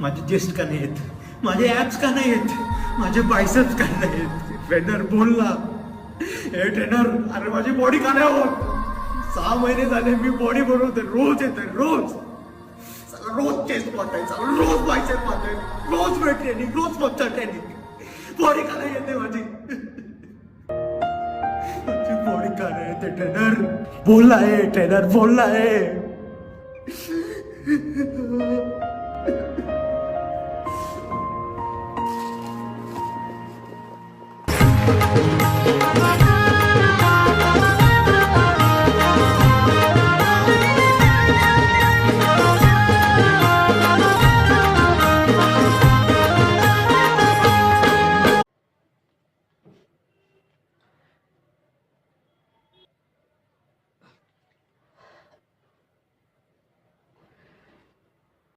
माझे चेस्ट का नाही येत, माझे ॲप्स का नाही येत, माझे बायसेप्स का नाही येत? ट्रेनर बोलला, हे ट्रेनर अरे माझी बॉडी का नाही होत? 6 महिने झाले मी बॉडी बनवते, रोज येते, रोज रोज चेस्ट वाटायचा, रोज बायसेप वाटायचा, रोज वेट ट्रेनिंग, रोज मच्छर ट्रेनिंग, बॉडी का नाही येते माझी? माझी बॉडी का नाही येते? ट्रेनर बोलला आहे, ट्रेनर बोलला आहे.